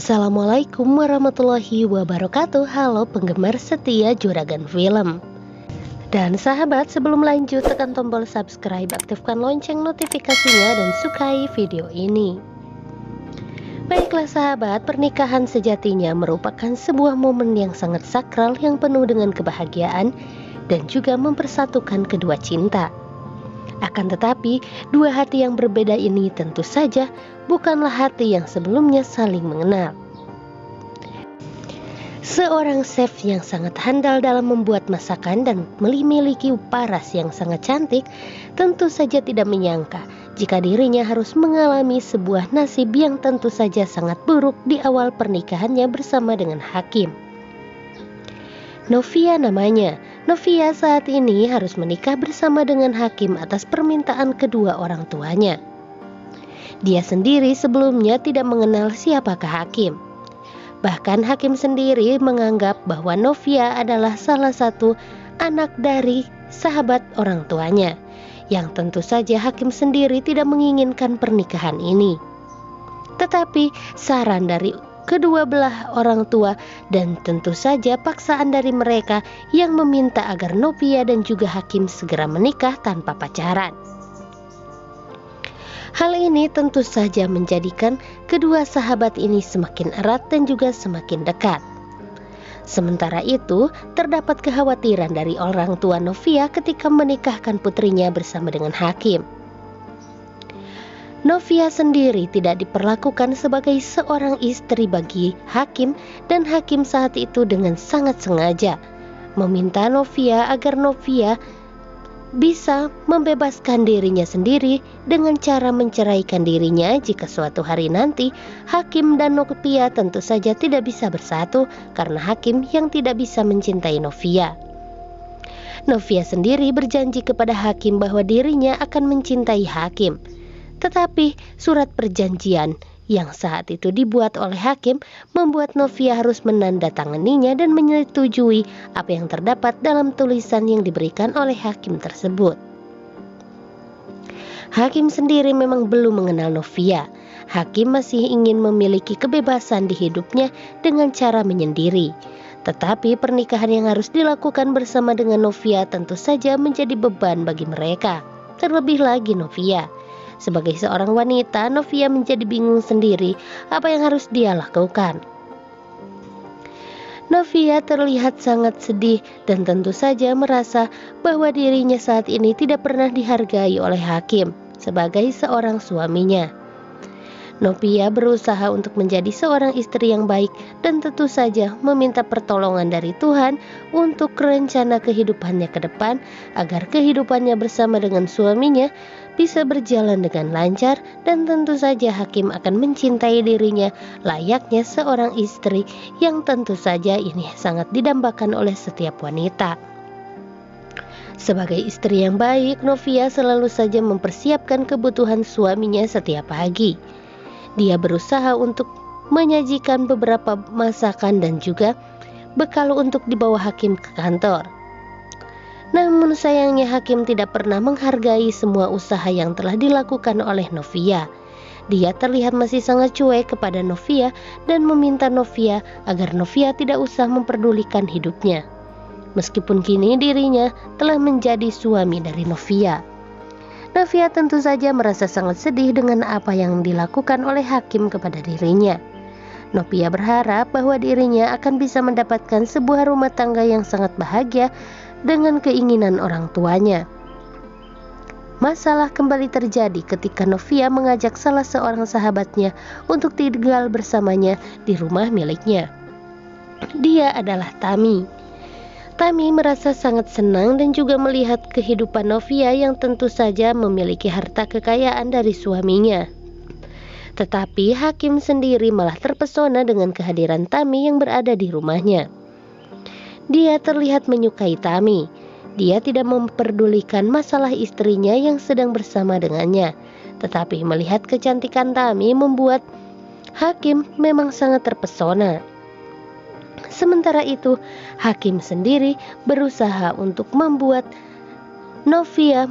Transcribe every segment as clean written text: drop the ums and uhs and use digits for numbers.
Assalamualaikum warahmatullahi wabarakatuh. Halo penggemar setia Juragan Film. Dan sahabat, sebelum lanjut tekan tombol subscribe, aktifkan lonceng notifikasinya dan sukai video ini. Baiklah sahabat, pernikahan sejatinya merupakan sebuah momen yang sangat sakral yang penuh dengan kebahagiaan dan juga mempersatukan kedua cinta. Akan tetapi, dua hati yang berbeda ini tentu saja bukanlah hati yang sebelumnya saling mengenal. Seorang chef yang sangat handal dalam membuat masakan dan memiliki paras yang sangat cantik, tentu saja tidak menyangka jika dirinya harus mengalami sebuah nasib yang tentu saja sangat buruk di awal pernikahannya bersama dengan Hakim. Novia namanya. Novia saat ini harus menikah bersama dengan Hakim atas permintaan kedua orang tuanya. Dia sendiri sebelumnya tidak mengenal siapakah Hakim. Bahkan Hakim sendiri menganggap bahwa Novia adalah salah satu anak dari sahabat orang tuanya, yang tentu saja Hakim sendiri tidak menginginkan pernikahan ini. Tetapi saran dari kedua belah orang tua dan tentu saja paksaan dari mereka yang meminta agar Novia dan juga Hakim segera menikah tanpa pacaran. Hal ini tentu saja menjadikan kedua sahabat ini semakin erat dan juga semakin dekat. Sementara itu, terdapat kekhawatiran dari orang tua Novia ketika menikahkan putrinya bersama dengan Hakim. Novia sendiri tidak diperlakukan sebagai seorang istri bagi Hakim, dan Hakim saat itu dengan sangat sengaja meminta Novia agar Novia bisa membebaskan dirinya sendiri dengan cara menceraikan dirinya jika suatu hari nanti Hakim dan Novia tentu saja tidak bisa bersatu karena Hakim yang tidak bisa mencintai Novia. Novia sendiri berjanji kepada Hakim bahwa dirinya akan mencintai Hakim. Tetapi surat perjanjian yang saat itu dibuat oleh Hakim membuat Novia harus menandatanganinya dan menyetujui apa yang terdapat dalam tulisan yang diberikan oleh Hakim tersebut. Hakim sendiri memang belum mengenal Novia. Hakim masih ingin memiliki kebebasan di hidupnya dengan cara menyendiri. Tetapi pernikahan yang harus dilakukan bersama dengan Novia tentu saja menjadi beban bagi mereka. Terlebih lagi Novia. Sebagai seorang wanita, Novia menjadi bingung sendiri apa yang harus dia lakukan. Novia terlihat sangat sedih dan tentu saja merasa bahwa dirinya saat ini tidak pernah dihargai oleh Hakim sebagai seorang suaminya. Novia berusaha untuk menjadi seorang istri yang baik dan tentu saja meminta pertolongan dari Tuhan untuk rencana kehidupannya ke depan agar kehidupannya bersama dengan suaminya bisa berjalan dengan lancar dan tentu saja Hakim akan mencintai dirinya layaknya seorang istri yang tentu saja ini sangat didambakan oleh setiap wanita. Sebagai istri yang baik, Novia selalu saja mempersiapkan kebutuhan suaminya setiap pagi. Dia berusaha untuk menyajikan beberapa masakan dan juga bekal untuk dibawa Hakim ke kantor. Namun sayangnya Hakim tidak pernah menghargai semua usaha yang telah dilakukan oleh Novia. Dia terlihat masih sangat cuek kepada Novia dan meminta Novia agar Novia tidak usah memperdulikan hidupnya. Meskipun kini dirinya telah menjadi suami dari Novia. Novia tentu saja merasa sangat sedih dengan apa yang dilakukan oleh Hakim kepada dirinya. Novia berharap bahwa dirinya akan bisa mendapatkan sebuah rumah tangga yang sangat bahagia dengan keinginan orang tuanya. Masalah kembali terjadi ketika Novia mengajak salah seorang sahabatnya untuk tinggal bersamanya di rumah miliknya. Dia adalah Tami. Tami merasa sangat senang dan juga melihat kehidupan Novia yang tentu saja memiliki harta kekayaan dari suaminya. Tetapi Hakim sendiri malah terpesona dengan kehadiran Tami yang berada di rumahnya. Dia terlihat menyukai Tami. Dia tidak memperdulikan masalah istrinya yang sedang bersama dengannya. Tetapi melihat kecantikan Tami membuat Hakim memang sangat terpesona. Sementara itu, Hakim sendiri berusaha untuk membuat Novia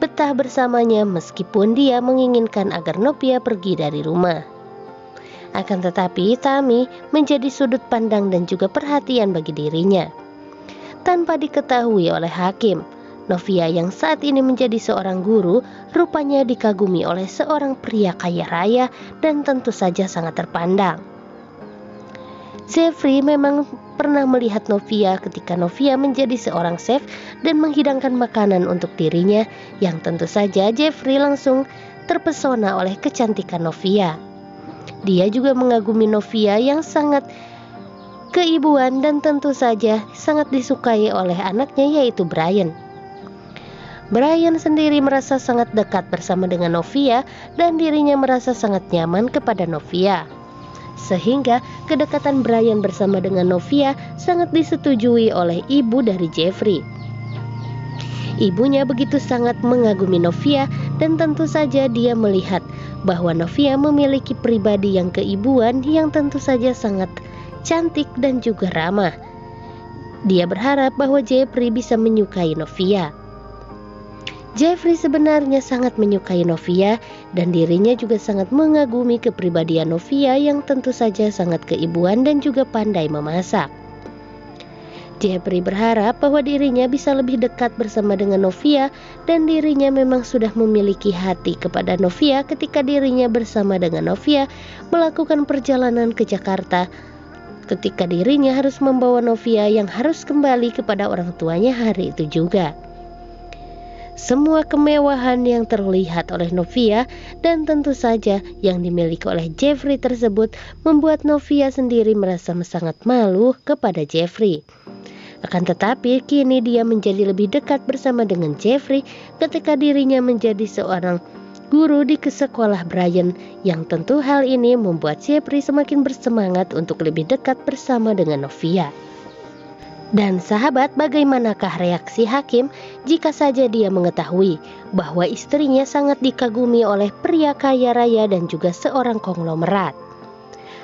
betah bersamanya meskipun dia menginginkan agar Novia pergi dari rumah. Akan tetapi Tami menjadi sudut pandang dan juga perhatian bagi dirinya. Tanpa diketahui oleh Hakim, Novia yang saat ini menjadi seorang guru rupanya dikagumi oleh seorang pria kaya raya dan tentu saja sangat terpandang. Jeffrey memang pernah melihat Novia ketika Novia menjadi seorang chef dan menghidangkan makanan untuk dirinya, yang tentu saja Jeffrey langsung terpesona oleh kecantikan Novia. Dia juga mengagumi Novia yang sangat keibuan dan tentu saja sangat disukai oleh anaknya yaitu Brian. Brian sendiri merasa sangat dekat bersama dengan Novia dan dirinya merasa sangat nyaman kepada Novia. Sehingga kedekatan Brian bersama dengan Novia sangat disetujui oleh ibu dari Jeffrey. Ibunya begitu sangat mengagumi Novia dan tentu saja dia melihat bahwa Novia memiliki pribadi yang keibuan yang tentu saja sangat cantik dan juga ramah. Dia berharap bahwa Jeffrey bisa menyukai Novia. Jeffrey sebenarnya sangat menyukai Novia dan dirinya juga sangat mengagumi kepribadian Novia yang tentu saja sangat keibuan dan juga pandai memasak. Jeffrey berharap bahwa dirinya bisa lebih dekat bersama dengan Novia dan dirinya memang sudah memiliki hati kepada Novia ketika dirinya bersama dengan Novia melakukan perjalanan ke Jakarta. Ketika dirinya harus membawa Novia yang harus kembali kepada orang tuanya hari itu juga. Semua kemewahan yang terlihat oleh Novia dan tentu saja yang dimiliki oleh Jeffrey tersebut membuat Novia sendiri merasa sangat malu kepada Jeffrey. Akan tetapi kini dia menjadi lebih dekat bersama dengan Jeffrey ketika dirinya menjadi seorang guru di sekolah Brian, yang tentu hal ini membuat Jeffrey semakin bersemangat untuk lebih dekat bersama dengan Novia. Dan sahabat, bagaimanakah reaksi Hakim jika saja dia mengetahui bahwa istrinya sangat dikagumi oleh pria kaya raya dan juga seorang konglomerat?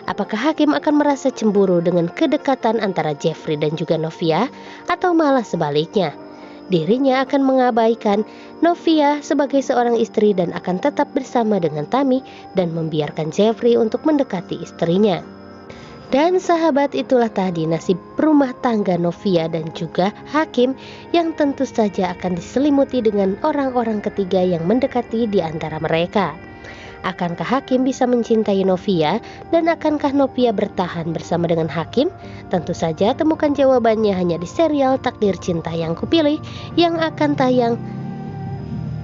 Apakah Hakim akan merasa cemburu dengan kedekatan antara Jeffrey dan juga Novia, atau malah sebaliknya? Dirinya akan mengabaikan Novia sebagai seorang istri dan akan tetap bersama dengan Tami dan membiarkan Jeffrey untuk mendekati istrinya. Dan sahabat, itulah tadi nasib rumah tangga Novia dan juga Hakim yang tentu saja akan diselimuti dengan orang-orang ketiga yang mendekati di antara mereka. Akankah Hakim bisa mencintai Novia dan akankah Novia bertahan bersama dengan Hakim? Tentu saja temukan jawabannya hanya di serial Takdir Cinta Yang Kupilih yang akan tayang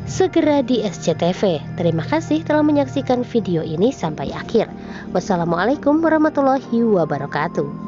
segera di SCTV. Terima kasih telah menyaksikan video ini sampai akhir. Wassalamualaikum warahmatullahi wabarakatuh.